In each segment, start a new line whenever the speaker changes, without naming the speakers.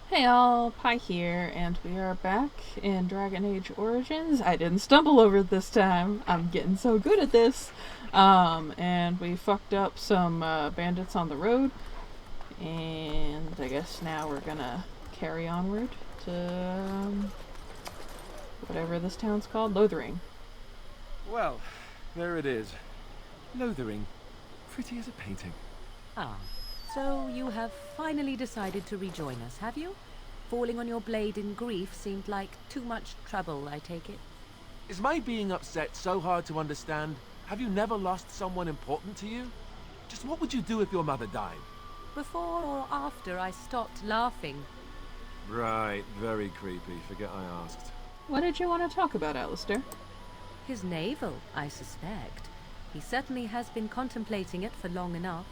Hey all, Pi here, and we are back in Dragon Age Origins. I didn't stumble over it this time. I'm getting so good at this. And we fucked up some bandits on the road, and I guess now we're gonna carry onward to whatever this town's called, Lothering.
Well, there it is. Lothering. Pretty as a painting.
Ah, so you have finally decided to rejoin us, have you? Falling on your blade in grief seemed like too much trouble, I take it.
Is my being upset so hard to understand? Have you never lost someone important to you? Just what would you do if your mother died?
Before or after I stopped laughing.
Right, very creepy. Forget I asked.
What did you want to talk about, Alistair?
His navel, I suspect. He certainly has been contemplating it for long enough.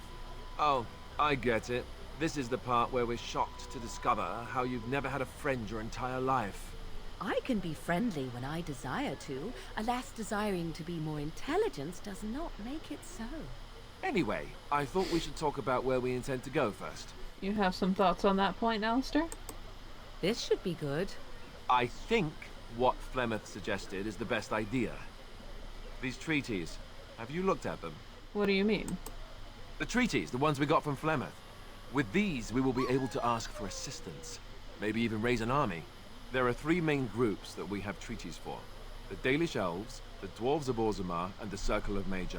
Oh, I get it. This is the part where we're shocked to discover how you've never had a friend your entire life.
I can be friendly when I desire to. Alas, desiring to be more intelligent does not make it so.
Anyway, I thought we should talk about where we intend to go first.
You have some thoughts on that point, Alistair?
This should be good.
I think what Flemeth suggested is the best idea. These treaties, have you looked at them?
What do you mean?
The treaties, the ones we got from Flemeth. With these, we will be able to ask for assistance. Maybe even raise an army. There are three main groups that we have treaties for. The Dalish Elves, the Dwarves of Orzammar, and the Circle of Magi.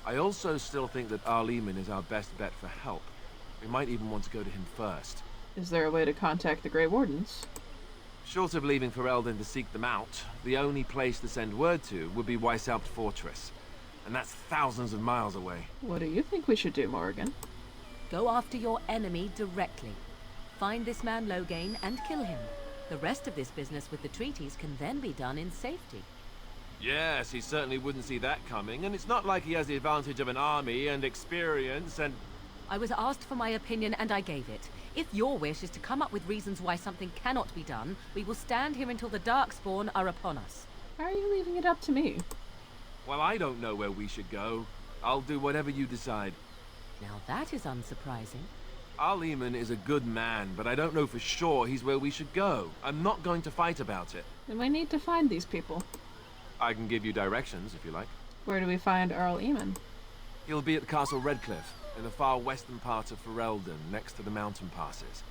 I also still think that Arleman is our best bet for help. We might even want to go to him first.
Is there a way to contact the Grey Wardens?
Short of leaving Ferelden to seek them out, the only place to send word to would be Weishaupt Fortress. And that's thousands of miles away.
What do you think we should do, Morrigan?
Go after your enemy directly. Find this man Loghain and kill him. The rest of this business with the treaties can then be done in safety.
Yes, he certainly wouldn't see that coming, and it's not like he has the advantage of an army and experience and...
I was asked for my opinion and I gave it. If your wish is to come up with reasons why something cannot be done, we will stand here until the Darkspawn are upon us.
Why are you leaving it up to me?
Well, I don't know where we should go. I'll do whatever you decide.
Now that is unsurprising.
Arleman is a good man, but I don't know for sure he's where we should go. I'm not going to fight about it.
Then we need to find these people.
I can give you directions, if you like.
Where do we find Earl Eamon?
He'll be at Castle Redcliffe, in the far western part of Ferelden, next to the mountain passes.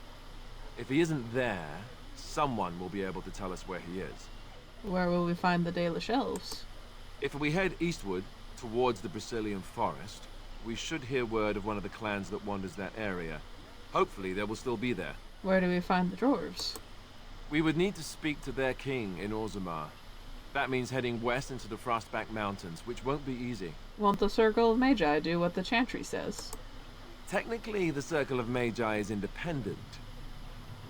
If he isn't there, someone will be able to tell us where he is.
Where will we find the Dalish Elves?
If we head eastward, towards the Brazilian forest, we should hear word of one of the clans that wanders that area. Hopefully they will still be there.
Where do we find the Dwarves?
We would need to speak to their king in Orzammar. That means heading west into the Frostback Mountains, which won't be easy.
Won't the Circle of Magi do what the Chantry says?
Technically, the Circle of Magi is independent.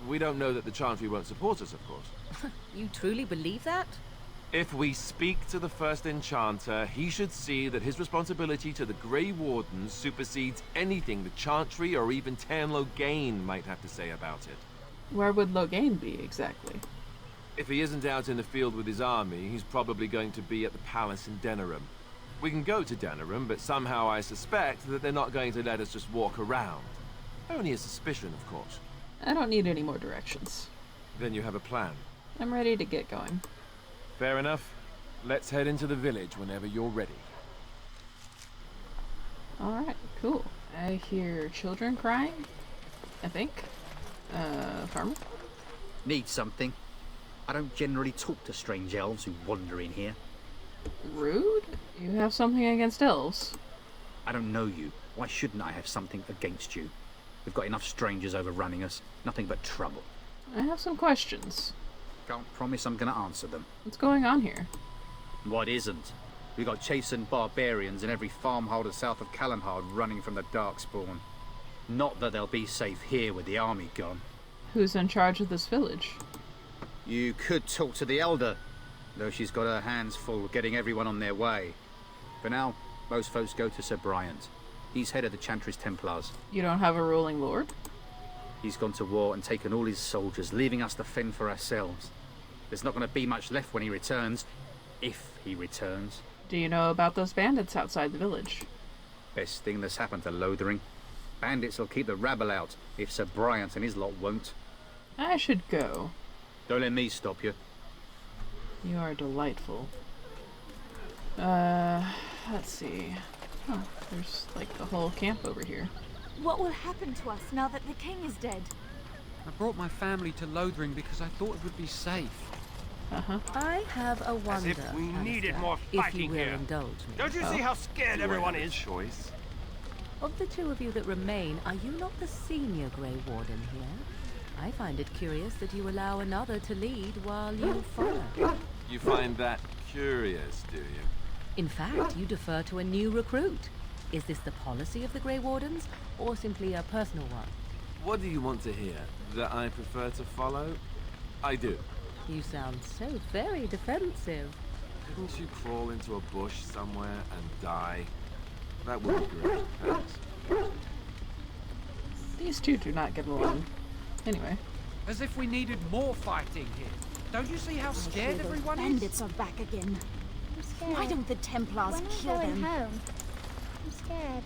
We don't know that the Chantry won't support us, of course.
You truly believe that?
If we speak to the first Enchanter, he should see that his responsibility to the Grey Wardens supersedes anything the Chantry or even Tan Loghain might have to say about it.
Where would Loghain be, exactly?
If he isn't out in the field with his army, he's probably going to be at the palace in Denerim. We can go to Denerim, but somehow I suspect that they're not going to let us just walk around. Only a suspicion, of course.
I don't need any more directions.
Then you have a plan.
I'm ready to get going.
Fair enough. Let's head into the village whenever you're ready.
Alright, cool. I hear children crying, I think. Farmer?
Need something? I don't generally talk to strange elves who wander in here.
Rude? You have something against elves?
I don't know you. Why shouldn't I have something against you? We've got enough strangers overrunning us. Nothing but trouble.
I have some questions.
Can't promise I'm gonna answer them.
What's going on here?
What isn't? We got chastened barbarians in every farmholder south of Callanhard running from the Darkspawn. Not that they'll be safe here with the army gone.
Who's in charge of this village?
You could talk to the Elder, though she's got her hands full getting everyone on their way. For now, most folks go to Sir Bryant. He's head of the Chantry's Templars.
You don't have a ruling lord?
He's gone to war and taken all his soldiers, leaving us to fend for ourselves. There's not going to be much left when he returns. If he returns.
Do you know about those bandits outside the village?
Best thing that's happened to Lothering. Bandits will keep the rabble out, if Sir Bryant and his lot won't.
I should go.
Don't let me stop you.
You are delightful. Let's see. Oh, there's like the whole camp over here.
What will happen to us now that the king is dead?
I brought my family to Lothering because I thought it would be safe.
Uh-huh.
I have a wonder,
As if we needed
Alistair,
more
if you
fighting
will
here.
indulge me.
Don't you see how scared everyone is?
Choice.
Of the two of you that remain, are you not the senior Grey Warden here? I find it curious that you allow another to lead while you follow.
You find that curious, do you?
In fact, you defer to a new recruit. Is this the policy of the Grey Wardens, or simply a personal one?
What do you want to hear? That I prefer to follow? I do.
You sound so very defensive.
Couldn't you crawl into a bush somewhere and die? That would be great, thanks.
These two do not get along. Anyway.
As if we needed more fighting here. Don't you see how scared everyone is?
Bandits are back again.
I'm scared.
Why don't the Templars
When are we
kill
going
them?
home? I'm scared.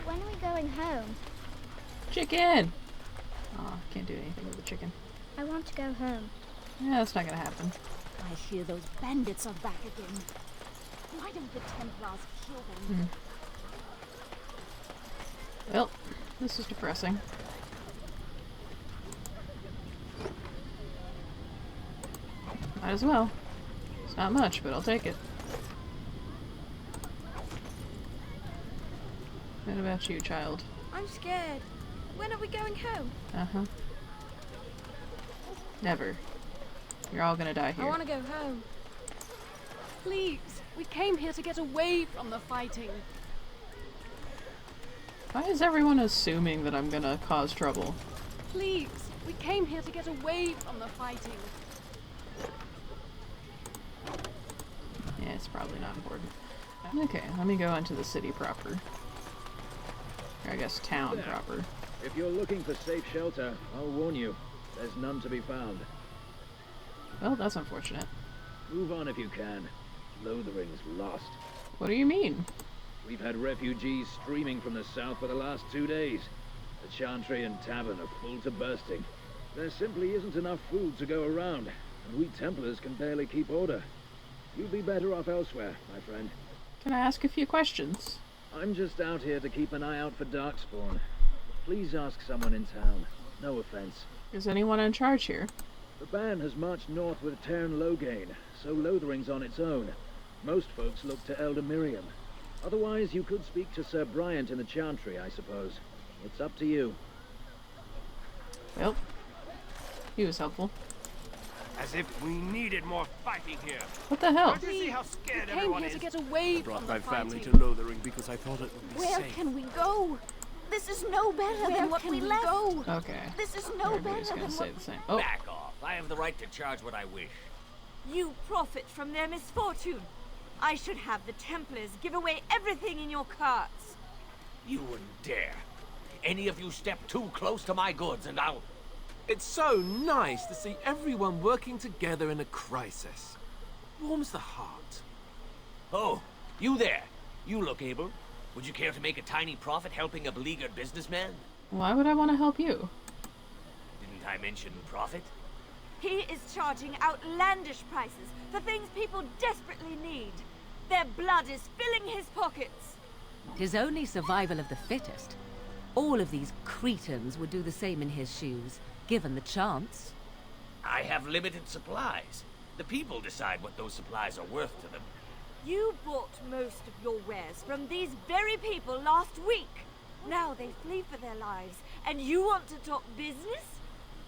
When are we going home?
Chicken! Aw, can't do anything with the chicken.
I want to go home.
Yeah, that's not gonna happen.
I hear those bandits are back again. Why don't the Templars kill them?
Well, this is depressing. Might as well. It's not much, but I'll take it. What about you, child?
I'm scared. When are we going home?
Uh-huh. Never. You're all gonna die here.
I want to go home. Please, we came here to get away from the fighting.
Why is everyone assuming that I'm gonna cause trouble?
Please, we came here to get away from the fighting.
Yeah, it's probably not important. Okay, let me go into the city proper. Or I guess town proper.
If you're looking for safe shelter, I'll warn you, there's none to be found.
Well, that's unfortunate.
Move on if you can. Lothering's lost.
What do you mean?
We've had refugees streaming from the south for the last 2 days. The Chantry and Tavern are full to bursting. There simply isn't enough food to go around, and we Templars can barely keep order. You'd be better off elsewhere, my friend.
Can I ask a few questions?
I'm just out here to keep an eye out for Darkspawn. Please ask someone in town. No offense.
Is anyone in charge here?
The band has marched north with Tern Logain, so Lothering's on its own. Most folks look to Elder Miriam. Otherwise, you could speak to Sir Bryant in the Chantry, I suppose. It's up to you.
Well, he was helpful.
As if we needed more fighting here.
What the hell?
Don't you see how scared
Came
everyone
here
is?
to get away
Brought
from
my
the
family
fighting.
to Lothering because I thought it would be
Where
safe.
can we go? This is no better than what we left.
Go?
Okay.
This is no
Everybody's
better
gonna
than
say
what...
the same. Oh,
Back off. I have the right to charge what I wish.
You profit from their misfortune. I should have the Templars give away everything in your carts.
You wouldn't dare. Any of you step too close to my goods and I'll...
It's so nice to see everyone working together in a crisis. Warms the heart.
Oh, you there. You look able. Would you care to make a tiny profit helping a beleaguered businessman?
why would I want to help you?
Didn't I mention profit?
He is charging outlandish prices for things people desperately need. Their blood is filling his pockets.
'Tis only survival of the fittest. All of these cretins would do the same in his shoes, given the chance.
I have limited supplies. The people decide what those supplies are worth to them.
You bought most of your wares from these very people last week. Now they flee for their lives, and you want to talk business?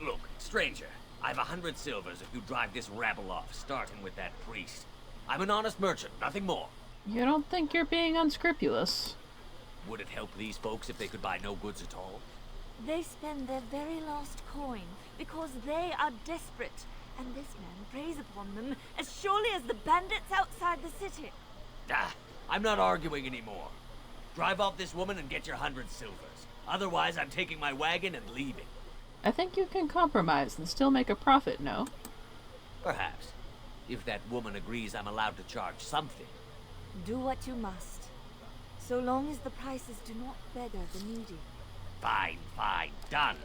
Look, stranger, I've 100 silvers if you drive this rabble off, starting with that priest. I'm an honest merchant, nothing more.
You don't think you're being unscrupulous?
Would it help these folks if they could buy no goods at all?
They spend their very last coin because they are desperate, and this man preys upon them as surely as the bandits outside the city.
Ah, I'm not arguing anymore. Drive off this woman and get your 100 silvers. Otherwise, I'm taking my wagon and leaving.
I think you can compromise and still make a profit, no?
Perhaps. If that woman agrees I'm allowed to charge something.
Do what you must, so long as the prices do not beggar the needy.
Fine, fine, done.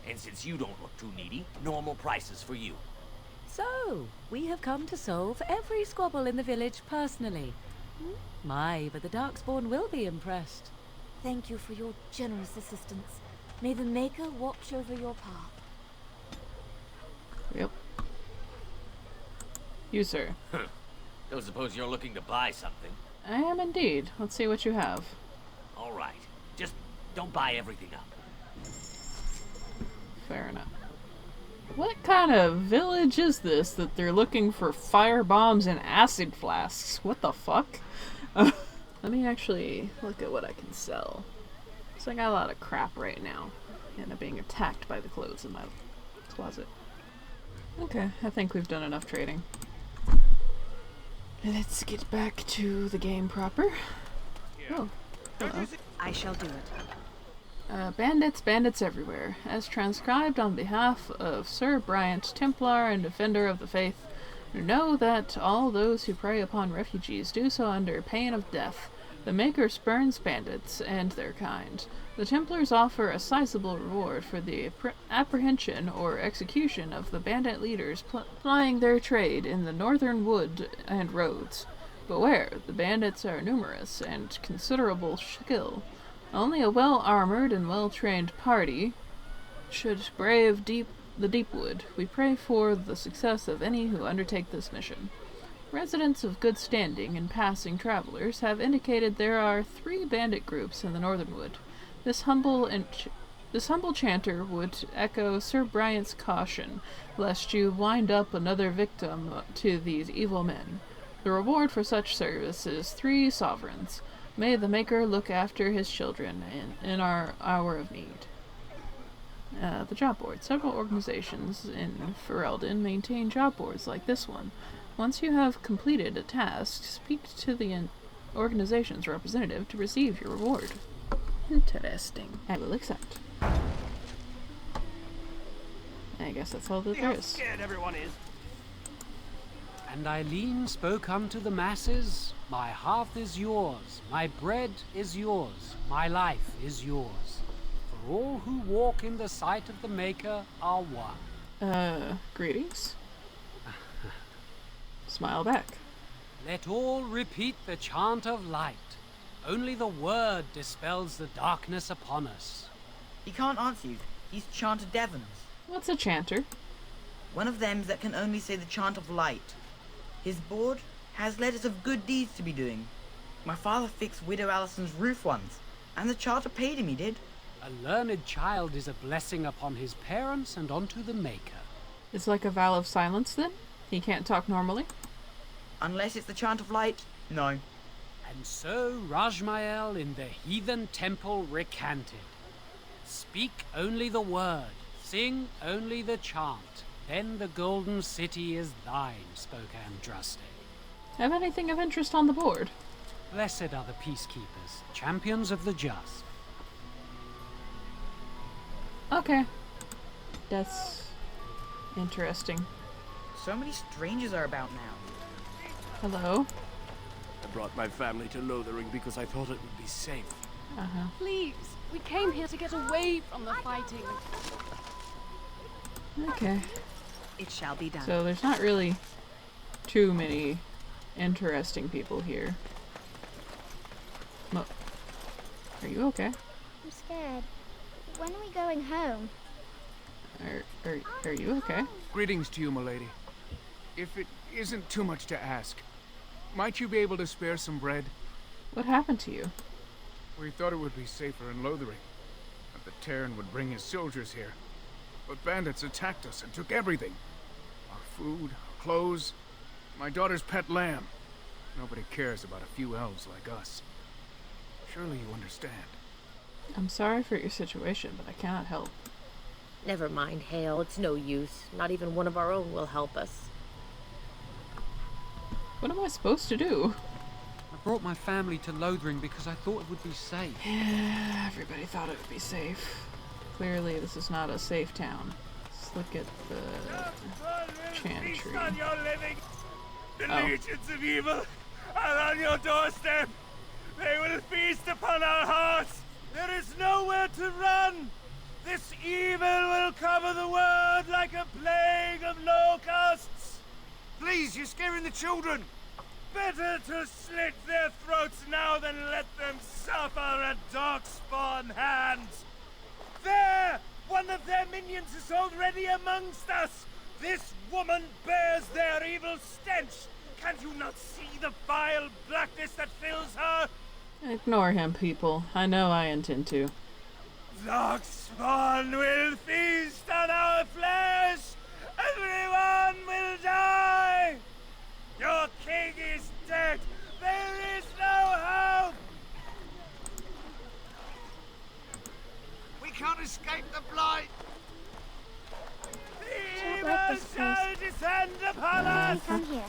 And since you don't look too needy, normal prices for you.
So, we have come to solve every squabble in the village personally. My, but the Darkspawn will be impressed.
Thank you for your generous assistance. May the Maker watch over your path.
Yep. You, sir.
Don't suppose you're looking to buy something?
I am indeed. Let's see what you have.
All right. Just don't buy everything up.
Fair enough. What kind of village is this that they're looking for fire bombs and acid flasks? What the fuck? Let me actually look at what I can sell. So I got a lot of crap right now. And I'm being attacked by the clothes in my closet. Okay, I think we've done enough trading. Let's get back to the game proper. Oh, hello.
I shall do it.
Bandits everywhere. As transcribed on behalf of Sir Bryant, Templar and Defender of the Faith, know that all those who prey upon refugees do so under pain of death. The Maker spurns bandits and their kind. The Templars offer a sizable reward for the apprehension or execution of the bandit leaders plying their trade in the northern wood and roads. Beware, the bandits are numerous and considerable skill. Only a well-armored and well-trained party should brave the deep wood. We pray for the success of any who undertake this mission. Residents of good standing and passing travelers have indicated there are 3 bandit groups in the northern wood. This humble chanter would echo Sir Bryant's caution, lest you wind up another victim to these evil men. The reward for such service is 3 sovereigns. May the Maker look after his children in our hour of need. The job board. Several organizations in Ferelden maintain job boards like this one. Once you have completed a task, speak to the organization's representative to receive your reward. Interesting. I will accept. I guess that's all that there is.
Scared everyone is.
And Eileen spoke unto the masses, my hearth is yours, my bread is yours, my life is yours. For all who walk in the sight of the Maker are one.
Greetings. Smile back.
Let all repeat the chant of light. Only the word dispels the darkness upon us.
He can't answer you. He's chanted Devons.
What's a chanter?
One of them that can only say the chant of light. His board has letters of good deeds to be doing. My father fixed Widow Allison's roof once, and the charter paid him, he did.
A learned child is a blessing upon his parents and onto the Maker.
It's like a vow of silence, then? He can't talk normally?
Unless it's the chant of light, no.
And so Rajmael in the heathen temple recanted. Speak only the word, sing only the chant. Then the golden city is thine, spoke Andraste.
Have anything of interest on the board?
Blessed are the peacekeepers, champions of the just.
Okay. That's interesting.
So many strangers are about now.
Hello?
I brought my family to Lothering because I thought it would be safe.
Please, we came here to get away from the fighting.
Okay.
It shall be done.
So there's not really too many interesting people here. Look. Are you okay?
I'm scared. When are we going home?
Are you okay?
Greetings to you, milady. If it isn't too much to ask, might you be able to spare some bread?
What happened to you?
We thought it would be safer in Lothering, that the Terran would bring his soldiers here. But bandits attacked us and took everything. Our food, our clothes, my daughter's pet lamb. Nobody cares about a few elves like us. Surely you understand.
I'm sorry for your situation, but I cannot help.
Never mind, Hale. It's no use. Not even one of our own will help us.
What am I supposed to do?
I brought my family to Lothering because I thought it would be safe.
Yeah, everybody thought it would be safe. Clearly, this is not a safe town. Let's look at the chantry.
The legions of evil are on your doorstep. They will feast upon our hearts. There is nowhere to run. This evil will cover the world like a plague of locusts. Please, you're scaring the children. Better to slit their throats now than let them suffer at darkspawn hands. There! One of their minions is already amongst us! This woman bears their evil stench! Can't you not see the vile blackness that fills her?
Ignore him, people. I know I intend to.
Darkspawn will feast on our flesh! Everyone will die! Your king is dead! There is no hope! We can't escape the blight! Evil shall descend upon us!
Come here.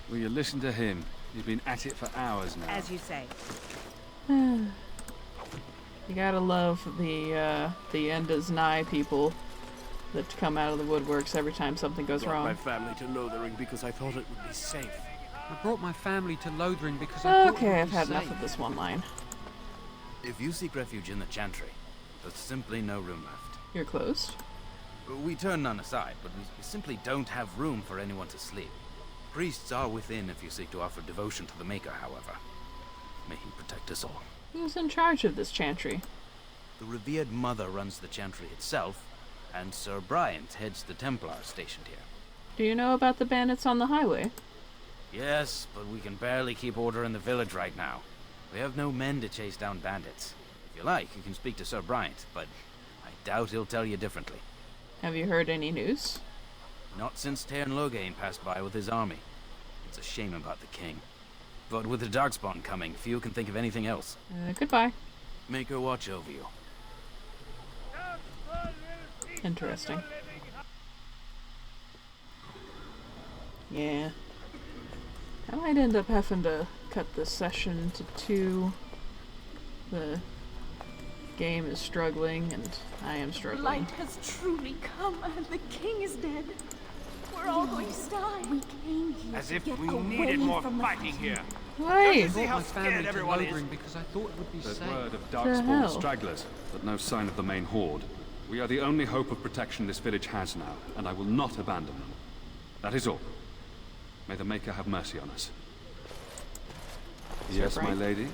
Will you listen to him? He's been at it for hours now.
As you say.
You gotta love the end is nigh people that come out of the woodworks every time something goes wrong.
I brought my family to Lothering because I thought it would be safe.
I brought my family to Lothering because I thought it would be
Okay, I've had
safe.
enough of this one line.
If you seek refuge in the Chantry, there's simply no room left.
You're closed?
We turn none aside, but we simply don't have room for anyone to sleep. Priests are within if you seek to offer devotion to the Maker, however. May he protect us all.
Who's in charge of this chantry?
The revered mother runs the Chantry itself, and Sir Bryant heads the Templars stationed here.
Do you know about the bandits on the highway?
Yes, but we can barely keep order in the village right now. We have no men to chase down bandits. If you like, you can speak to Sir Bryant, but I doubt he'll tell you differently.
Have you heard any news?
Not since Tairn Logain passed by with his army. It's a shame about the king. But with the Darkspawn coming, few can think of anything else.
Goodbye.
Make her watch over you.
Interesting. Yeah. I might end up having to cut this session into 2. The game is struggling, and I am struggling.
Light has truly come, and the king is dead. We're all going to die.
We came here
As
to
if
get
we
away
needed more
from the
fighting here.
Why?
You see
I
how
brought my family
scared
to
everyone is?
Lothering because I thought it would be
There's
safe.
word of
The
Darkspawn
hell?
stragglers, but no sign of the main horde. We are the only hope of protection this village has now, and I will not abandon them. That is all. May the Maker have mercy on us. Yes, my lady?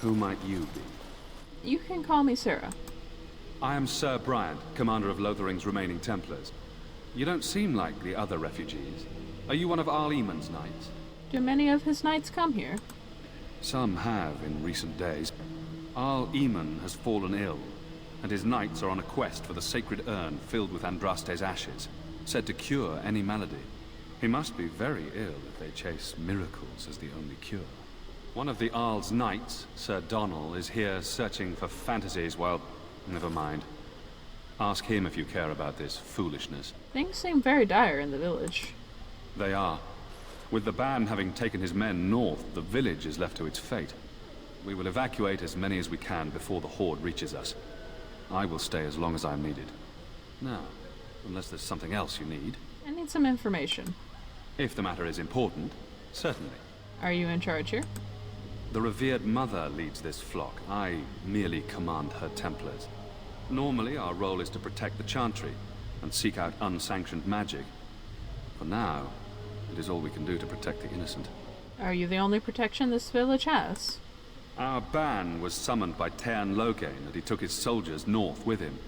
Who might you be?
You can call me Sarah.
I am Sir Bryant, commander of Lothering's remaining Templars. You don't seem like the other refugees. Are you one of Arl Eamon's knights?
Do many of his knights come here?
Some have in recent days. Arl Eamon has fallen ill, and his knights are on a quest for the sacred urn filled with Andraste's ashes, said to cure any malady. He must be very ill if they chase miracles as the only cure. One of the Arl's knights, Sir Donnell, is here searching for fantasies while... never mind. Ask him if you care about this foolishness.
Things seem very dire in the village.
They are. With the ban having taken his men north, the village is left to its fate. We will evacuate as many as we can before the horde reaches us. I will stay as long as I'm needed. Now, unless there's something else you need.
I need some information.
If the matter is important, certainly.
Are you in charge here?
The revered mother leads this flock. I merely command her Templars. Normally, our role is to protect the Chantry and seek out unsanctioned magic. For now, it is all we can do to protect the innocent.
Are you the only protection this village has?
Our ban was summoned by Tairn Logain, and he took his soldiers north with him.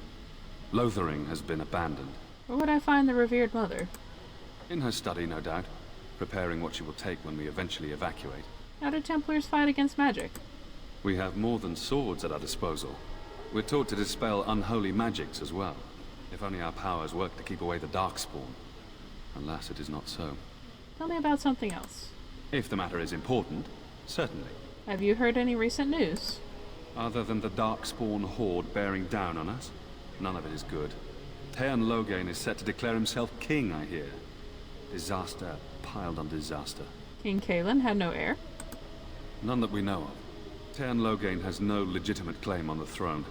Lothering has been abandoned.
Where would I find the revered mother?
In her study, no doubt, preparing what she will take when we eventually evacuate.
How do Templars fight against magic?
We have more than swords at our disposal. We're taught to dispel unholy magics as well. If only our powers work to keep away the Darkspawn. Alas, it is not so.
Tell me about something else.
If the matter is important, certainly.
Have you heard any recent news?
Other than the Darkspawn horde bearing down on us, none of it is good. Tairn Logain is set to declare himself king, I hear. Disaster piled on disaster.
King Kalen had no heir?
None that we know of. Tairn Logain has no legitimate claim on the throne.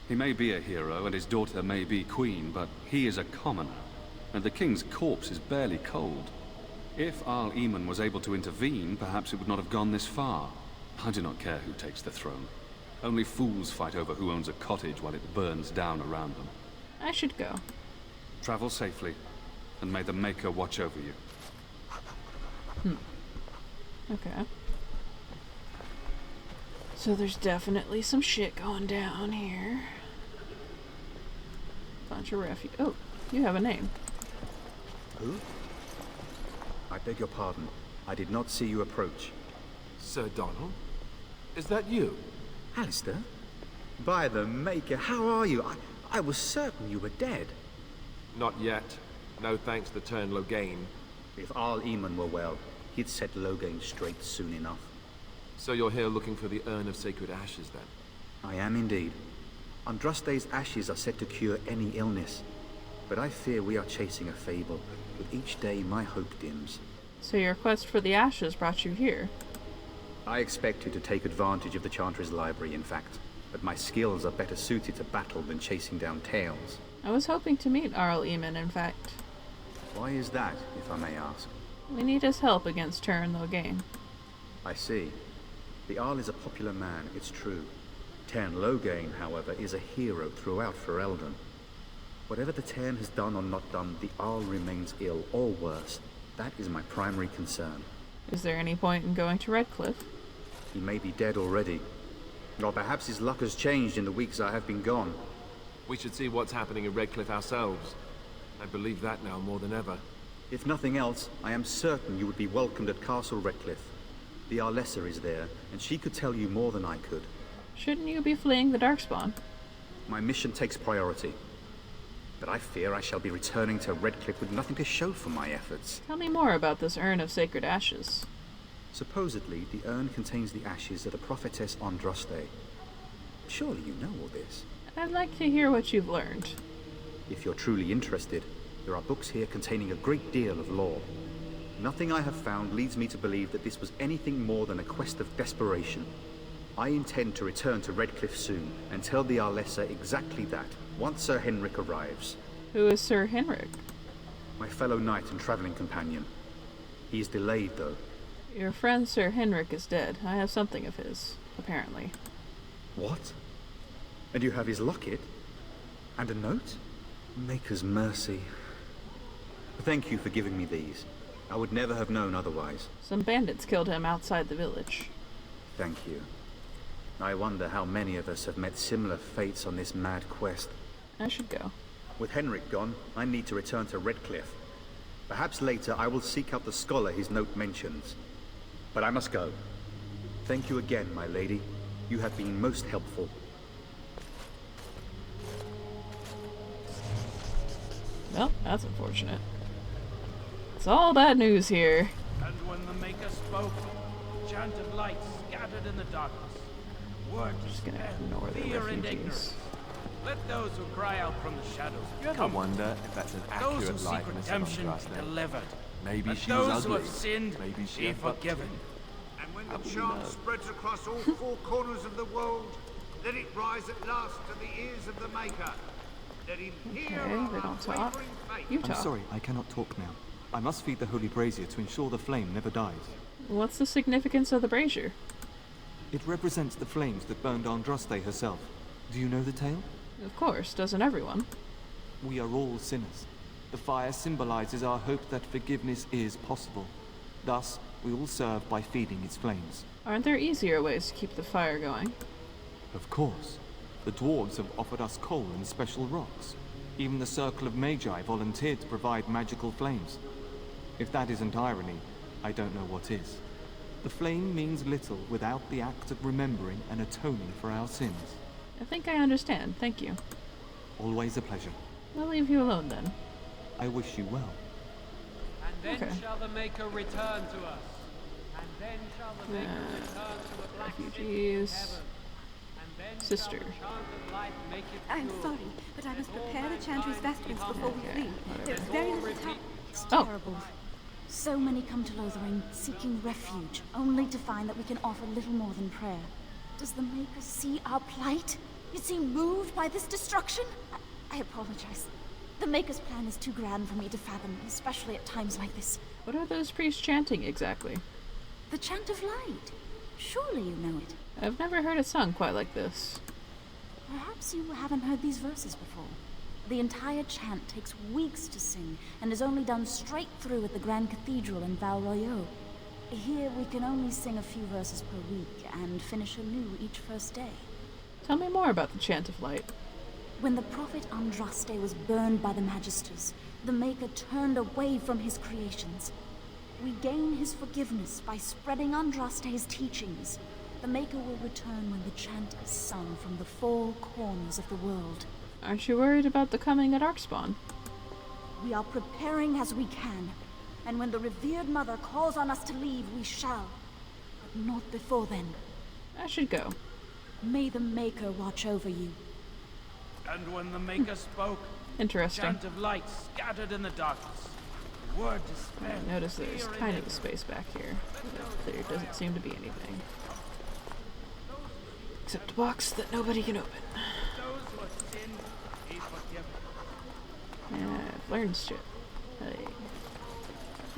He may be a hero, and his daughter may be queen, but he is a commoner, and the king's corpse is barely cold. If Arl Eamon was able to intervene, perhaps it would not have gone this far. I do not care who takes the throne. Only fools fight over who owns a cottage while it burns down around them.
I should go.
Travel safely, and may the Maker watch over you.
Okay. So there's definitely some shit going down here. Bunch of refuge. Oh, you have a name.
Who? I beg your pardon. I did not see you approach.
Sir Donald? Is that you?
Alistair? By the Maker, how are you? I was certain you were dead.
Not yet. No thanks to Turn Logain.
If Arl Eamon were well, he'd set Logain straight soon enough.
So you're here looking for the Urn of Sacred Ashes, then?
I am indeed. Andraste's ashes are said to cure any illness. But I fear we are chasing a fable. With each day, my hope dims.
So your quest for the ashes brought you here?
I expected to take advantage of the Chantry's library, in fact. But my skills are better suited to battle than chasing down tales.
I was hoping to meet Arl Eamon, in fact.
Why is that, if I may ask?
We need his help against Turn Logain.
I see. The Arl is a popular man, it's true. Turn Logain, however, is a hero throughout Ferelden. Whatever the Turn has done or not done, the Arl remains ill, or worse. That is my primary concern.
Is there any point in going to Redcliffe?
He may be dead already. Or perhaps his luck has changed in the weeks I have been gone.
We should see what's happening in Redcliffe ourselves. I believe that now more than ever.
If nothing else, I am certain you would be welcomed at Castle Redcliffe. The Arlessa is there, and she could tell you more than I could.
Shouldn't you be fleeing the Darkspawn?
My mission takes priority. But I fear I shall be returning to Redcliffe with nothing to show for my efforts.
Tell me more about this Urn of Sacred Ashes.
Supposedly, the urn contains the ashes of the prophetess Andraste. Surely you know all this.
I'd like to hear what you've learned.
If you're truly interested, there are books here containing a great deal of lore. Nothing I have found leads me to believe that this was anything more than a quest of desperation. I intend to return to Redcliffe soon and tell the Arlessa exactly that, once Sir Henrik arrives.
Who is Sir Henrik?
My fellow knight and traveling companion. He is delayed, though.
Your friend Sir Henrik is dead. I have something of his, apparently.
What? And you have his locket? And a note? Maker's mercy. Thank you for giving me these. I would never have known otherwise.
Some bandits killed him outside the village.
Thank you. I wonder how many of us have met similar fates on this mad quest.
I should go.
With Henrik gone, I need to return to Redcliffe. Perhaps later I will seek out the scholar his note mentions. But I must go. Thank you again, my lady. You have been most helpful.
Well, that's unfortunate. It's all bad news here.
And when the Maker spoke, the chant of light scattered in the darkness. Word to spell, fear and ignorance. Let those who cry out from the shadows.
You ever wonder if that's an accurate
those who seek
likeness of
redemption
Andraste?
be delivered.
Maybe
Let
she was
those who
ugly.
have sinned
Maybe she
be
had butt
forgiven.
And when the chant spreads across all four corners of the world, let it rise at last to the ears of the Maker. Let him hear
Okay,
our
they don't talk.
unwavering faith.
You
I'm
talk.
sorry, I cannot talk now. I must feed the holy brazier to ensure the flame never dies.
What's the significance of the brazier?
It represents the flames that burned Andraste herself. Do you know the tale?
Of course, doesn't everyone?
We are all sinners. The fire symbolizes our hope that forgiveness is possible. Thus, we all serve by feeding its flames.
Aren't there easier ways to keep the fire going?
Of course. The dwarves have offered us coal and special rocks. Even the Circle of Magi volunteered to provide magical flames. If that isn't irony, I don't know what is. The flame means little without the act of remembering and atoning for our sins.
I think I understand, thank you.
Always a pleasure.
I'll leave you alone then.
I wish you well.
And then
Okay.
shall the Maker return to us. And then shall the Maker return to the black city of
Refugees.
heaven. And then
Sister.
shall the chant of light make it
I'm
pure.
sorry, but I must prepare the Chantry's vestments before we flee. There's
whatever.
very little time.
It's
Terrible. So many come to Lothering seeking refuge, only to find that we can offer little more than prayer. Does the Maker see our plight? You seem moved by this destruction? I apologize. The Maker's plan is too grand for me to fathom, especially at times like this.
What are those priests chanting exactly?
The chant of light. Surely you know it.
I've never heard it sung quite like this.
Perhaps you haven't heard these verses before. The entire chant takes weeks to sing and is only done straight through at the Grand Cathedral in Val Royeaux. Here we can only sing a few verses per week and finish anew each first day.
Tell me more about the Chant of Light.
When the prophet Andraste was burned by the Magisters, the Maker turned away from his creations. We gain his forgiveness by spreading Andraste's teachings. The Maker will return when the chant is sung from the four corners of the world.
Aren't you worried about the coming at Arkspawn?
We are preparing as we can, and when the revered mother calls on us to leave, we shall. But not before then.
I should go.
May the Maker watch over you.
And when the Maker spoke,
Interesting.
the chant of light scattered in the darkness. The word dispelled.
I notice there's kind of a space back here. But there doesn't seem to be anything. Except a box that nobody can open.
Those who have sinned, be forgiven.
Yeah, I've learned shit. Hey.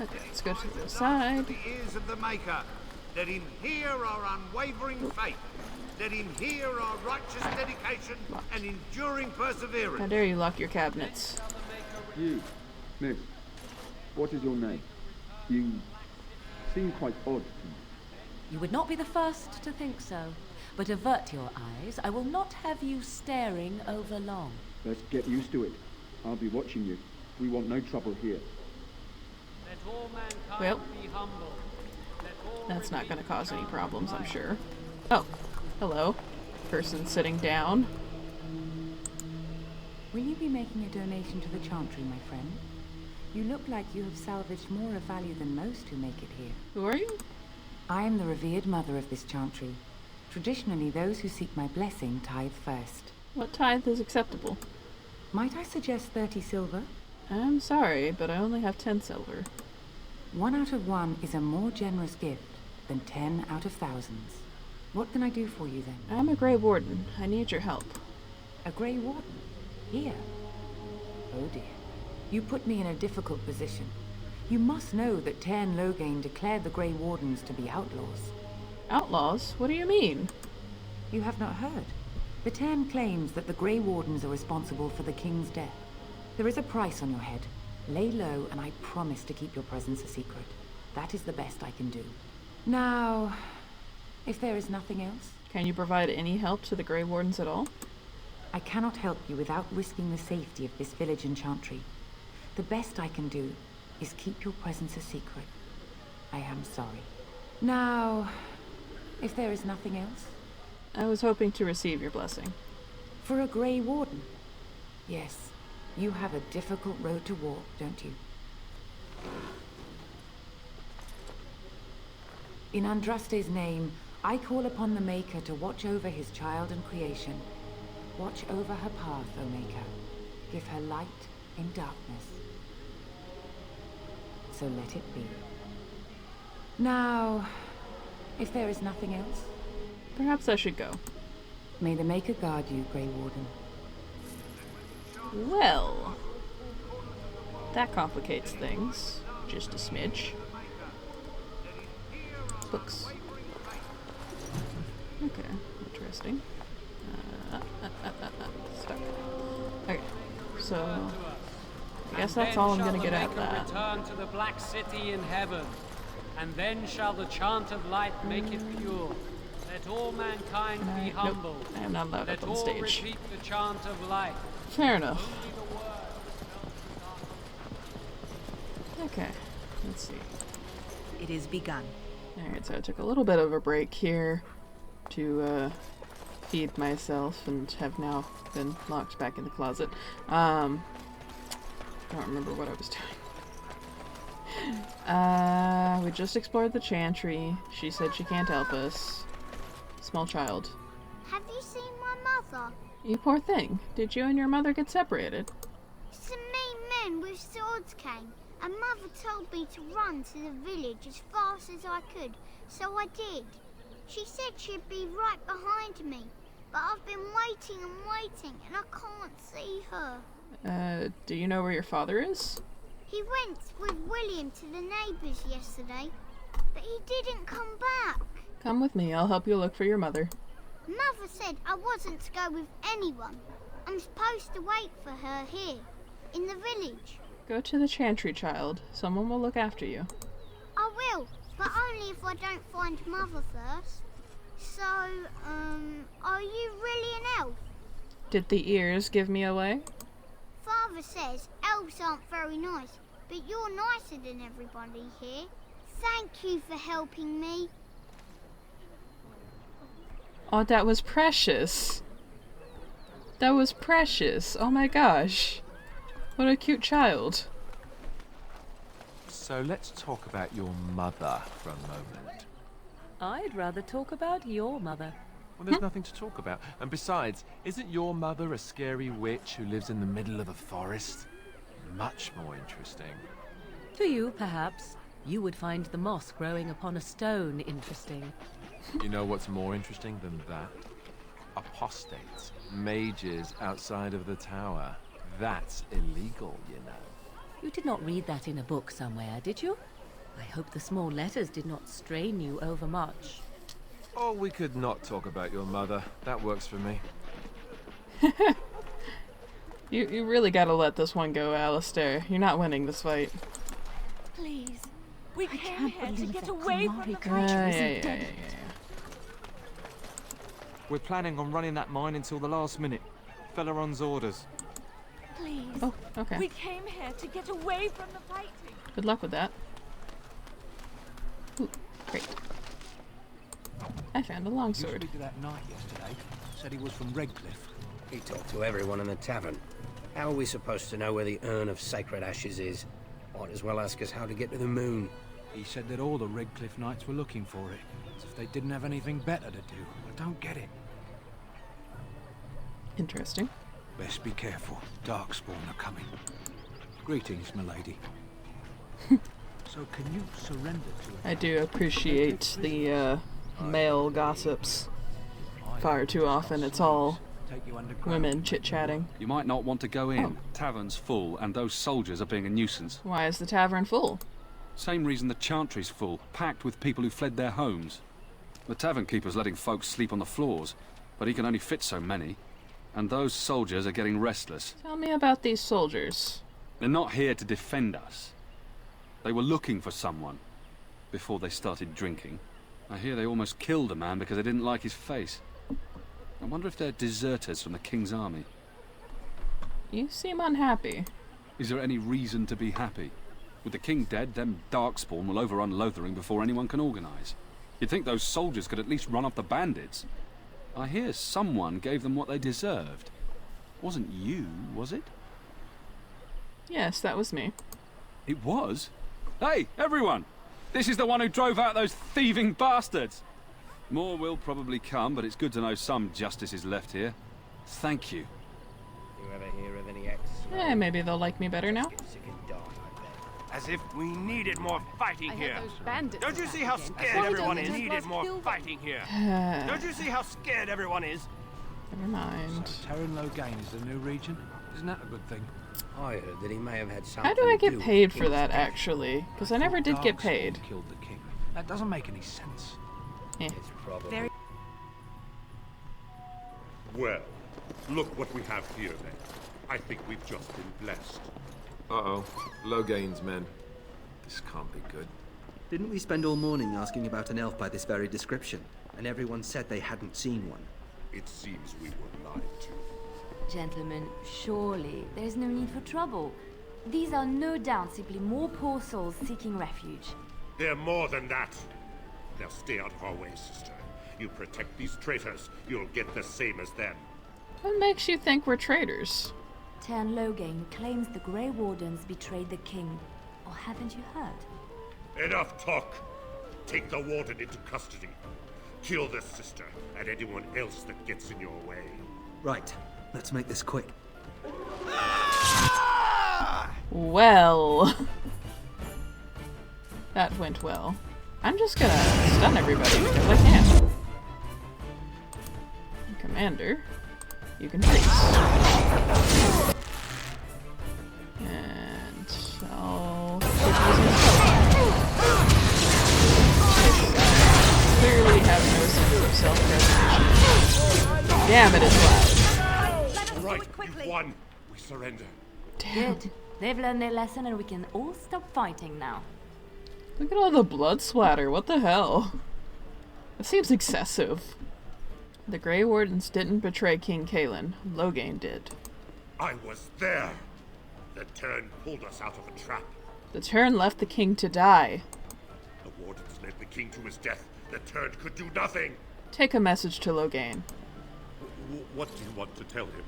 Okay, let's go to the side.
The ears of the Maker. Let him hear our unwavering faith. Let him hear our righteous dedication and enduring perseverance.
How dare you lock your cabinets?
You, miss, what is your name? You seem quite odd to me.
You would not be the first to think so. But avert your eyes. I will not have you staring over long.
Let's get used to it. I'll be watching you. We want no trouble here.
Let all mankind
Well,
be humble.
that's not going to cause any problems, I'm sure. Oh, hello. Person sitting down.
Will you be making a donation to the Chantry, my friend? You look like you have salvaged more of value than most who make it here.
Who are you?
I am the revered mother of this Chantry. Traditionally, those who seek my blessing tithe first.
What tithe is acceptable?
Might I suggest 30 silver?
I'm sorry, but I only have 10 silver.
1 out of 1 is a more generous gift than 10 out of thousands. What can I do for you then?
I'm a Grey Warden. I need your help.
A Grey Warden? Here? Oh dear. You put me in a difficult position. You must know that Tairn Loghain declared the Grey Wardens to be outlaws.
Outlaws? What do you mean?
You have not heard. The Tairn claims that the Grey Wardens are responsible for the King's death. There is a price on your head. Lay low, and I promise to keep your presence a secret. That is the best I can do. Now, if there is nothing else...
Can you provide any help to the Grey Wardens at all?
I cannot help you without risking the safety of this village and Chantry. The best I can do is keep your presence a secret. I am sorry. Now, if there is nothing else...
I was hoping to receive your blessing.
For a Grey Warden? Yes. You have a difficult road to walk, don't you? In Andraste's name, I call upon the Maker to watch over his child and creation. Watch over her path, O Maker. Give her light in darkness. So let it be. Now, if there is nothing else...
Perhaps I should go.
May the Maker guard you, Grey Warden.
Well, that complicates things. Just a smidge. Books. Okay, interesting. Stuck. Okay, so I guess that's all I'm gonna get out of that.
Return to the Black City in heaven, and then shall the chant of light make it pure. Let all mankind be humble.
Nope, I am not allowed
Let
up on
all
stage.
repeat the chant of light.
Fair enough. Okay, let's see.
It is begun.
Alright, so I took a little bit of a break here to feed myself and have now been locked back in the closet. Don't remember what I was doing. We just explored the Chantry. She said she can't help us. Small child.
Have you seen my mother?
You poor thing. Did you and your mother get separated?
Some mean men with swords came, and Mother told me to run to the village as fast as I could, so I did. She said she'd be right behind me, but I've been waiting and waiting, and I can't see her.
Do you know where your father is?
He went with William to the neighbours yesterday, but he didn't come back.
Come with me. I'll help you look for your mother.
Mother said I wasn't to go with anyone. I'm supposed to wait for her here, in the village.
Go to the chantry, child. Someone will look after you.
I will, but only if I don't find Mother first. So, are you really an elf?
Did the ears give me away?
Father says elves aren't very nice, but you're nicer than everybody here. Thank you for helping me.
Oh, that was precious. That was precious. Oh my gosh. What a cute child.
So let's talk about your mother for a moment.
I'd rather talk about your mother.
Well, there's nothing to talk about. And besides, isn't your mother a scary witch who lives in the middle of a forest? Much more interesting.
To you, perhaps. You would find the moss growing upon a stone interesting.
You know what's more interesting than that? Apostates, mages outside of the tower. That's illegal, you know.
You did not read that in a book somewhere, did you? I hope the small letters did not strain you overmuch.
Oh, we could not talk about your mother. That works for me.
You really gotta let this one go, Alistair. You're not winning this fight.
Please. We came here to get away from the fight.
Yeah.
We're planning on running that mine until the last minute. Felleron's orders.
Please.
Oh, okay.
We came here to get away from the fighting.
Good luck with that. Ooh, great. I found a longsword.
You spoke to that knight yesterday. Said he was from Redcliffe.
He talked to everyone in the tavern. How are we supposed to know where the urn of sacred ashes is? Might as well ask us how to get to the moon.
He said that all the Redcliffe knights were looking for it, as if they didn't have anything better to do. I don't get it.
Interesting.
Best be careful. Darkspawn are coming. Greetings, milady. So can you surrender to
I do appreciate the male gossips. Far too often it's all women chit-chatting.
You might not want to go in. Tavern's full, and those soldiers are being a nuisance.
Why is the tavern full?
Same reason the chantry's full, packed with people who fled their homes. The tavern keeper's letting folks sleep on the floors, but he can only fit so many. And those soldiers are getting restless.
Tell me about these soldiers.
They're not here to defend us. They were looking for someone before they started drinking. I hear they almost killed a man because they didn't like his face. I wonder if they're deserters from the King's army.
You seem unhappy.
Is there any reason to be happy? With the King dead, them Darkspawn will overrun Lothering before anyone can organise. You'd think those soldiers could at least run off the bandits. I hear someone gave them what they deserved. Wasn't you, was it?
Yes, that was me.
It was? Hey, everyone! This is the one who drove out those thieving bastards! More will probably come, but it's good to know some justice is left here. Thank you.
You ever hear of any ex?
Maybe they'll like me better now.
As if we needed more fighting here. Don't you see how scared
Why
everyone
don't
is?
you
Needed
just
more
kill them?
fighting here. Don't you see how scared everyone is?
Never mind.
So Terran Logain is the new region? Isn't that a good thing?
I heard that he may have had something
How do I
to
get
do
paid
with
for that,
King's
actually? Because I never did get
Darkspawn
paid.
killed the king. That doesn't make any sense.
Eh.
It's probably...
Well, look what we have here then. I think we've just been blessed.
Uh-oh. Logain's men. This can't be good.
Didn't we spend all morning asking about an elf by this very description, and everyone said they hadn't seen one?
It seems we were lied to.
Gentlemen, surely there's no need for trouble. These are no doubt simply more poor souls seeking refuge.
They're more than that. Now stay out of our way, sister. You protect these traitors, you'll get the same as them.
What makes you think we're traitors?
Tern Logain claims the Grey Wardens betrayed the king. Or haven't you heard?
Enough talk! Take the warden into custody. Kill this sister and anyone else that gets in your way.
Right. Let's make this quick.
Well. That went well. I'm just gonna stun everybody because I can. Commander, you can freeze. And I'll quit using spell. Clearly Damn, it is loud.
All right, you've won. We surrender.
Good. They've learned their lesson and we can all stop fighting now.
Look at all the blood splatter. What the hell? That seems excessive. The Grey Wardens didn't betray King Kalen. Lothering did.
I was there. The turn pulled us out of a trap.
The turn left the king to die.
The wardens led the king to his death. The turn could do nothing.
Take a message to Lothering.
What do you want to tell him?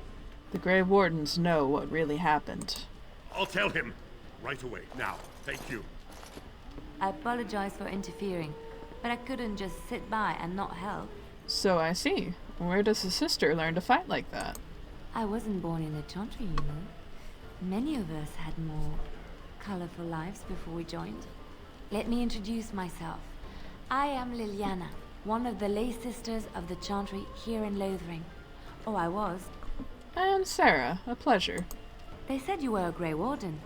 The Grey Wardens know what really happened.
I'll tell him. Right away. Now. Thank you.
I apologize for interfering, but I couldn't just sit by and not help.
So I see. Where does his sister learn to fight like that?
I wasn't born in the Chantry, you know. Many of us had more colorful lives before we joined. Let me introduce myself. I am Liliana, one of the lay sisters of the Chantry here in Lothering. Oh, I was.
I am Sarah. A pleasure.
They said you were a Grey Warden.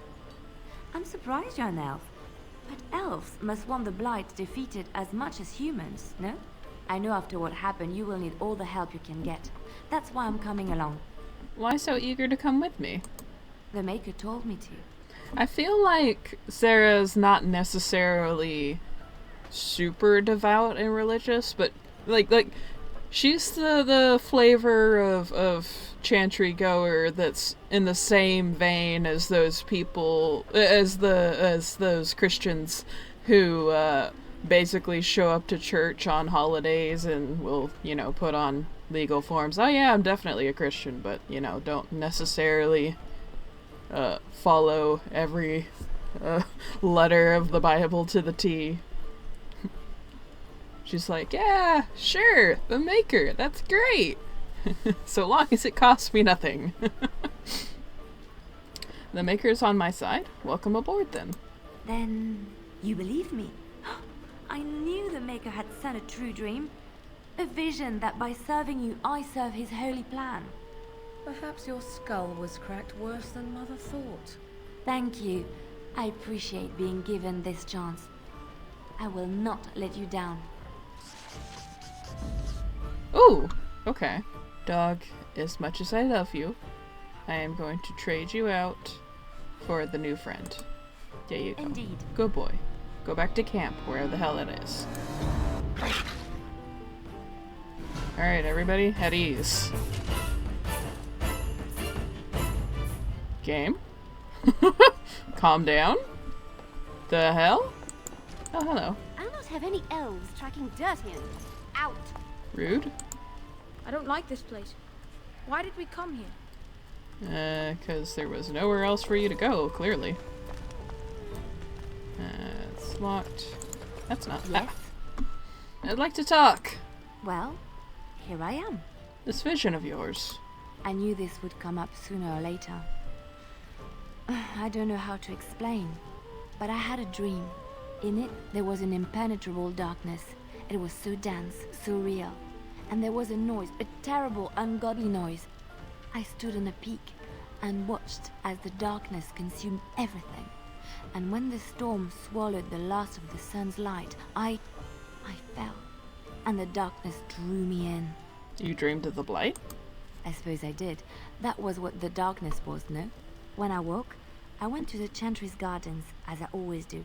I'm surprised you're an elf. But elves must want the Blight defeated as much as humans, no? I know after what happened you will need all the help you can get. That's why I'm coming along.
Why so eager to come with me?
The Maker told me to.
I feel like Sarah's not necessarily super devout and religious, but like she's the flavor of Chantry goer that's in the same vein as those people, as those Christians who basically show up to church on holidays and will, you know, put on legal forms. Oh yeah, I'm definitely a Christian, but, you know, don't necessarily follow every letter of the Bible to the T. She's like, yeah, sure, the Maker, that's great. So long as it costs me nothing. The Maker's on my side. Welcome aboard, then.
Then you believe me? I knew the Maker had sent a true dream. A vision that by serving you, I serve his holy plan.
Perhaps your skull was cracked worse than Mother thought.
Thank you. I appreciate being given this chance. I will not let you down.
Ooh, okay. Dog, as much as I love you, I am going to trade you out for the new friend. There you go.
Indeed.
Good boy. Go back to camp, wherever the hell it is. Alright, everybody, at ease. Game? Calm down? The hell? Oh, hello.
I'll not have any elves tracking dirt in. Out.
Rude.
I don't like this place. Why did we come here?
'Cause there was nowhere else for you to go, clearly. It's locked. That's not...
Yes?
I'd like to talk.
Well, here I am.
This vision of yours.
I knew this would come up sooner or later. I don't know how to explain, but I had a dream. In it, there was an impenetrable darkness. It was so dense, so real. And there was a noise, a terrible, ungodly noise. I stood on a peak and watched as the darkness consumed everything. And when the storm swallowed the last of the sun's light, I fell. And the darkness drew me in.
You dreamed of the Blight?
I suppose I did. That was what the darkness was, no? When I woke, I went to the Chantry's gardens, as I always do.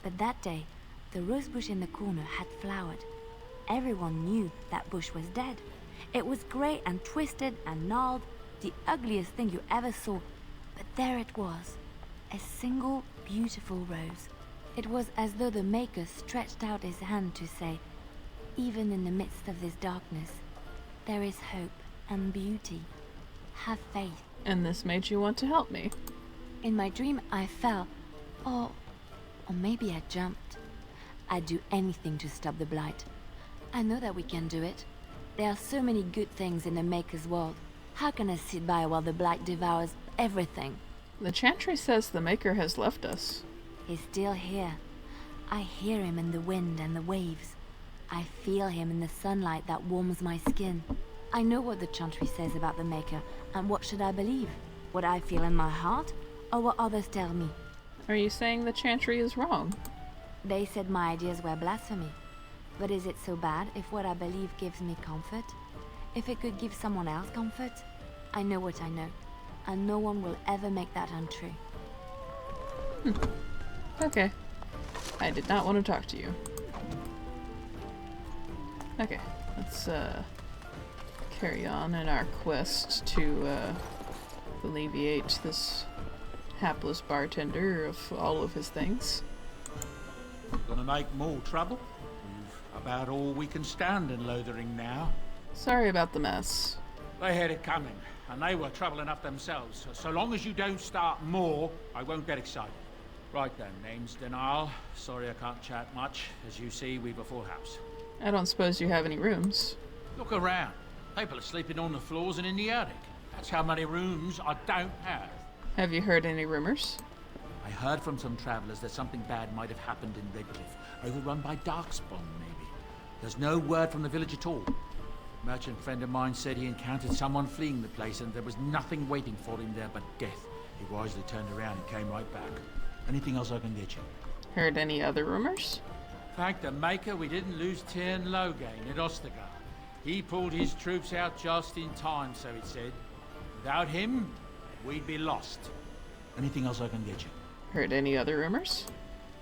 But that day, the rose bush in the corner had flowered. Everyone knew that bush was dead. It was grey and twisted and gnarled, the ugliest thing you ever saw. But there it was, a single beautiful rose. It was as though the Maker stretched out his hand to say, even in the midst of this darkness, there is hope and beauty. Have faith.
And this made you want to help me?
In my dream, I fell. Or maybe I jumped. I'd do anything to stop the Blight. I know that we can do it. There are so many good things in the Maker's world. How can I sit by while the Blight devours everything?
The Chantry says the Maker has left us.
He's still here. I hear him in the wind and the waves. I feel him in the sunlight that warms my skin. I know what the Chantry says about the Maker, and what should I believe? What I feel in my heart, or what others tell me?
Are you saying the Chantry is wrong?
They said my ideas were blasphemy. But is it so bad if what I believe gives me comfort? If it could give someone else comfort, I know what I know, and no one will ever make that untrue.
Okay. I did not want to talk to you. Okay, let's carry on in our quest to alleviate this hapless bartender of all of his things.
Gonna make more trouble? We've about all we can stand in Lothering now.
Sorry about the mess.
They had it coming, and they were trouble enough themselves. So long as you don't start more, I won't get excited. Right then, name's Denal. Sorry I can't chat much. As you see, we've a full house.
I don't suppose you have any rooms.
Look around. People are sleeping on the floors and in the attic. That's how many rooms I don't have.
Have you heard any rumors?
I heard from some travelers that something bad might have happened in Redcliffe, overrun by Darkspawn, maybe. There's no word from the village at all. A merchant friend of mine said he encountered someone fleeing the place and there was nothing waiting for him there but death. He wisely turned around and came right back. Anything else I can get you?
Heard any other rumors?
Thank the Maker we didn't lose Tyrn Loghain at Ostagar. He pulled his troops out just in time, so it said. Without him, we'd be lost. Anything else I can get you?
Heard any other rumors?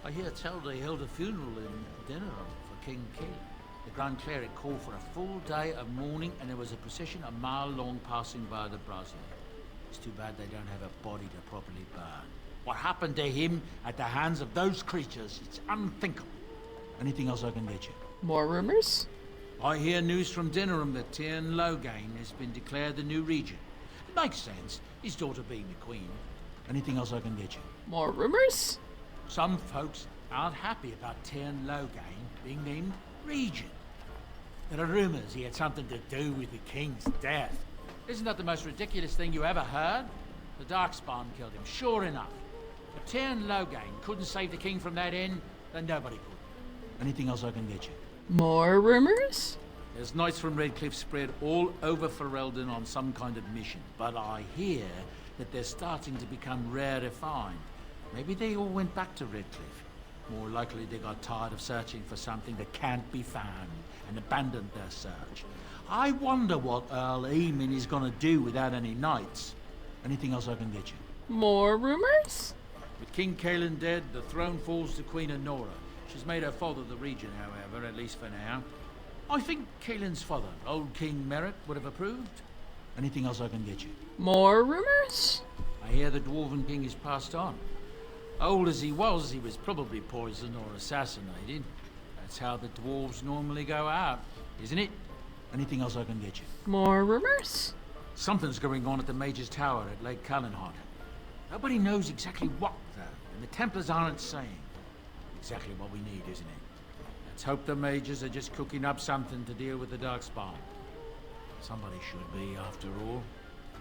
I hear tell they held a funeral in Dinnerum for King Keelan. The Grand Cleric called for a full day of mourning and there was a procession a mile long passing by the brazier. It's too bad they don't have a body to properly burn. What happened to him at the hands of those creatures, it's unthinkable. Anything else I can get you?
More rumors?
I hear news from Dinnerum that Tyrn Loghain has been declared the new regent. It makes sense, his daughter being the queen. Anything else I can get you?
More rumors?
Some folks aren't happy about Tyrn Loghain being named regent. There are rumors he had something to do with the king's death. Isn't that the most ridiculous thing you ever heard? The Darkspawn killed him, sure enough. If Tyrn Loghain couldn't save the king from that inn, then nobody could. Anything else I can get you?
More rumors?
There's knights from Redcliffe spread all over Ferelden on some kind of mission, but I hear that they're starting to become rare to find. Maybe they all went back to Redcliffe. More likely they got tired of searching for something that can't be found and abandoned their search. I wonder what Earl Eamon is gonna do without any knights. Anything else I can get you?
More rumors?
With King Keelan dead, the throne falls to Queen Honora. She's made her father the regent, however, at least for now. I think Keelan's father, old King Merritt, would have approved. Anything else I can get you?
More rumors?
I hear the Dwarven King is passed on. Old as he was probably poisoned or assassinated. That's how the dwarves normally go out, isn't it? Anything else I can get you?
More rumors?
Something's going on at the Mage's Tower at Lake Calenhot. Nobody knows exactly what, though, and the Templars aren't saying. Exactly what we need, isn't it? Let's hope the Mages are just cooking up something to deal with the Darkspawn. Somebody should be, after all.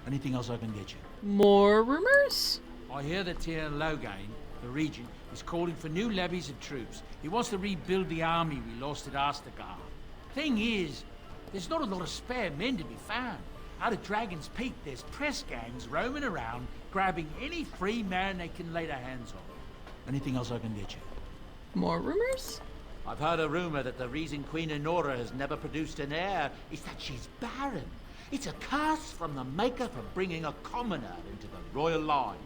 Anything else I can get you?
More rumors?
I hear that Tyrn Loghain, the regent, is calling for new levies of troops. He wants to rebuild the army we lost at Ostagar. Thing is, there's not a lot of spare men to be found. Out of Dragon's Peak, there's press gangs roaming around, grabbing any free man they can lay their hands on. Anything else I can get you?
More rumors?
I've heard a rumor that the reason Queen Honora has never produced an heir is that she's barren. It's a curse from the Maker for bringing a commoner into the royal line.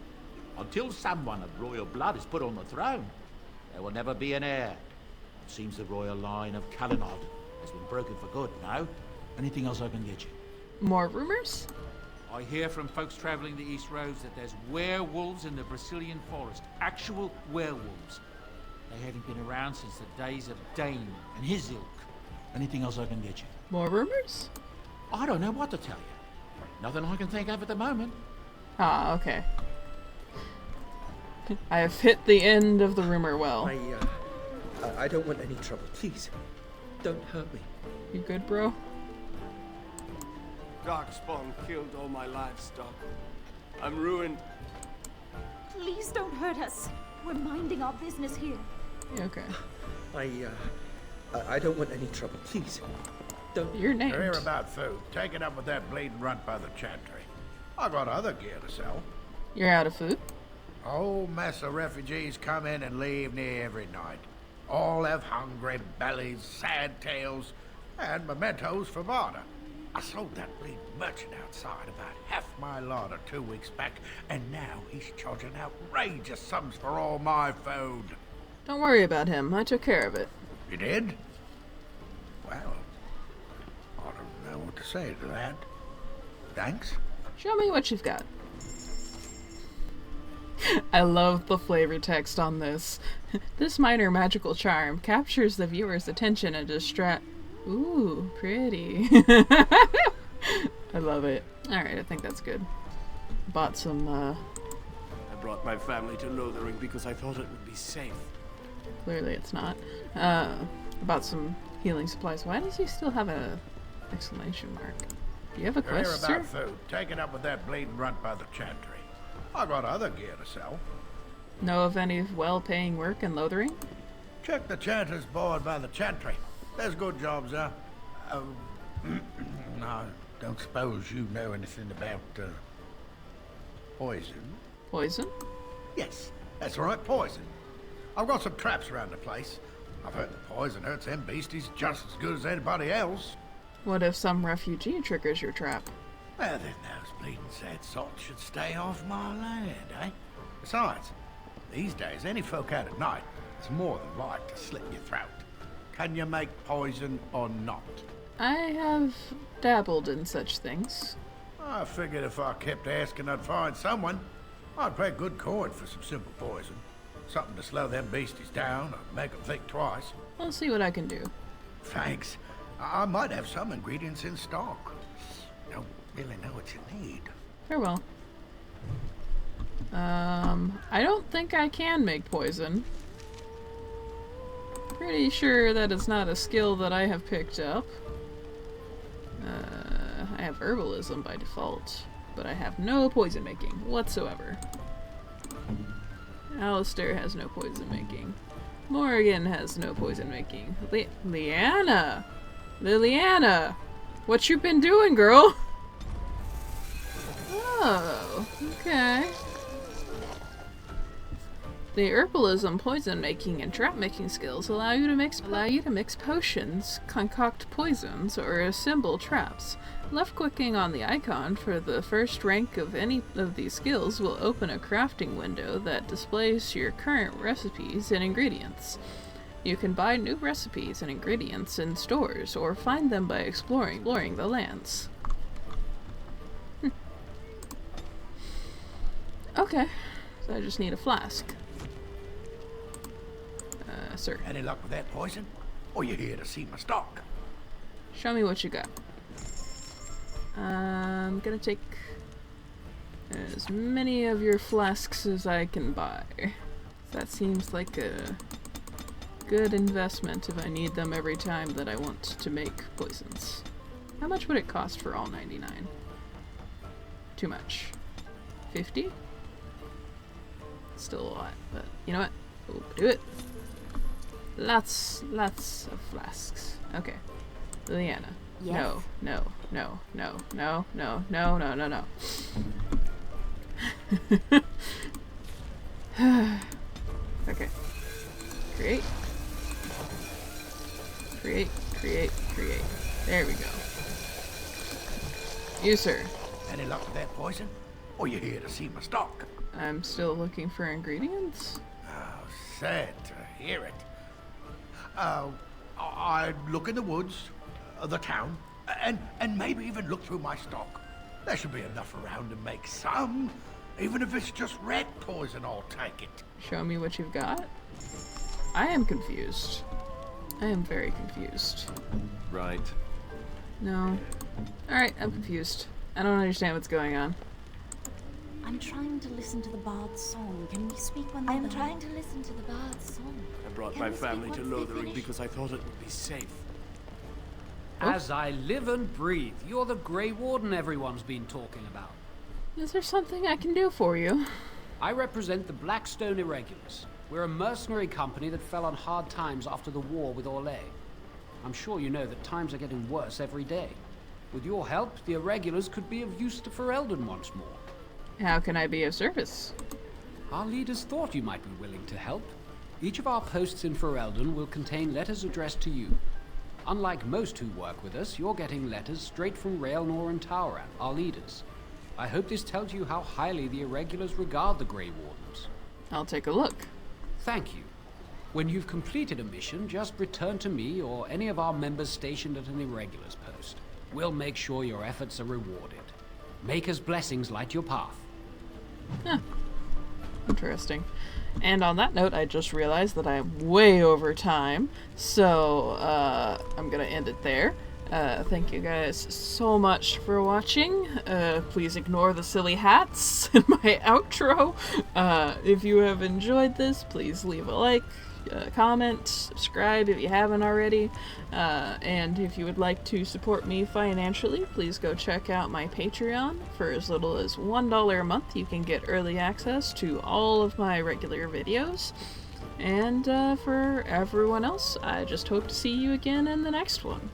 Until someone of royal blood is put on the throne, there will never be an heir. It seems the royal line of Calenhot has been broken for good now. Anything else I can get you?
More rumors?
I hear from folks traveling the East Roads that there's werewolves in the Brazilian forest. Actual werewolves. They haven't been around since the days of Dane and his ilk. Anything else I can get you?
More rumors?
I don't know what to tell you. Nothing I can think of at the moment.
Ah, okay. I have hit the end of the rumor well.
I don't want any trouble. Please, don't hurt me.
You good, bro?
Darkspawn killed all my livestock. I'm ruined.
Please don't hurt us. We're minding our business here.
Okay.
I don't want any trouble. Please, don't.
You're named.
Hear about food. Take it up with that bleeding runt by the chantry. I got other gear to sell.
You're out of food?
A whole mess of refugees come in and leave near every night. All have hungry bellies, sad tales, and mementos for barter.
I sold that bleeding merchant outside about half my larder 2 weeks back, and now he's charging outrageous sums for all my food.
Don't worry about him. I took care of it.
You did? Well, I don't know what to say to that. Thanks.
Show me what you've got. I love the flavor text on this. This minor magical charm captures the viewer's attention and Ooh, pretty. I love it. Alright, I think that's good. Bought some,
I brought my family to Lothering because I thought it would be safe.
Clearly it's not. Bought some healing supplies. Why does he still have a exclamation mark? Do you have a quest, sir?
Hear about food. Take it up with that bleeding runt by the chantry. I got other gear to sell.
Know of any well-paying work in Lothering?
Check the chanter's board by the chantry. There's good jobs there. I don't suppose you know anything about poison.
Poison?
Yes, that's right, poison. I've got some traps around the place. I've heard the poison hurts them beasties just as good as anybody else.
What if some refugee triggers your trap?
Well, then those bleeding sad salts should stay off my land, eh? Besides, these days, any folk out at night is more than like to slit your throat. Can you make poison or not?
I have dabbled in such things.
I figured if I kept asking, I'd find someone. I'd pay good coin for some simple poison. Something to slow them beasties down or make them think twice.
I'll see what I can do.
Thanks. I might have some ingredients in stock. Don't really know what you need.
Farewell. I don't think I can make poison. Pretty sure that is not a skill that I have picked up. I have herbalism by default, but I have no poison making whatsoever. Alistair has no poison making. Morgan has no poison making. Liliana! Liliana! What you been doing, girl? Oh, okay. The herbalism, poison making, and trap making skills allow you to mix potions, concoct poisons, or assemble traps. Left-clicking on the icon for the first rank of any of these skills will open a crafting window that displays your current recipes and ingredients. You can buy new recipes and ingredients in stores, or find them by exploring the lands. Okay, so I just need a flask. Sir.
Any luck with that poison? Or you here to see my stock?
Show me what you got. I'm gonna take as many of your flasks as I can buy. That seems like a good investment if I need them every time that I want to make poisons. How much would it cost for all 99? Too much. 50? Still a lot, but you know what? We'll do it. Lots of flasks. Okay. Liliana.
Yes.
No. Okay. Create. There we go. You, sir.
Any luck with that poison? Or you here to see my stock?
I'm still looking for ingredients.
Oh, sad to hear it. I'd look in the woods, the town, and maybe even look through my stock. There should be enough around to make some. Even if it's just rat poison, I'll take it.
Show me what you've got. I am confused. I am very confused.
Right.
No. Alright, I'm confused. I don't understand what's going on.
I'm trying to listen to the bard's song. Can we speak when they're
I'm
done?
trying to listen to the bard's song.
I brought
Can
my
we speak
family to
once they
Lothering
finish?
because I thought it would be safe.
As I live and breathe, you're the Grey Warden everyone's been talking about.
Is there something I can do for you?
I represent the Blackstone Irregulars. We're a mercenary company that fell on hard times after the war with Orlais. I'm sure you know that times are getting worse every day. With your help, the Irregulars could be of use to Ferelden once more.
How can I be of service?
Our leaders thought you might be willing to help. Each of our posts in Ferelden will contain letters addressed to you. Unlike most who work with us, you're getting letters straight from Raelnor and Tauran, our leaders. I hope this tells you how highly the Irregulars regard the Grey Wardens.
I'll take a look.
Thank you. When you've completed a mission, just return to me or any of our members stationed at an Irregulars post. We'll make sure your efforts are rewarded. Maker's blessings light your path.
Huh. Interesting. And on that note, I just realized that I'm way over time, so I'm gonna end it there. Thank you guys so much for watching. Please ignore the silly hats in my outro. If you have enjoyed this, please leave a like, comment, subscribe if you haven't already. And if you would like to support me financially, please go check out my Patreon. For as little as $1 a month, you can get early access to all of my regular videos. And for everyone else, I just hope to see you again in the next one.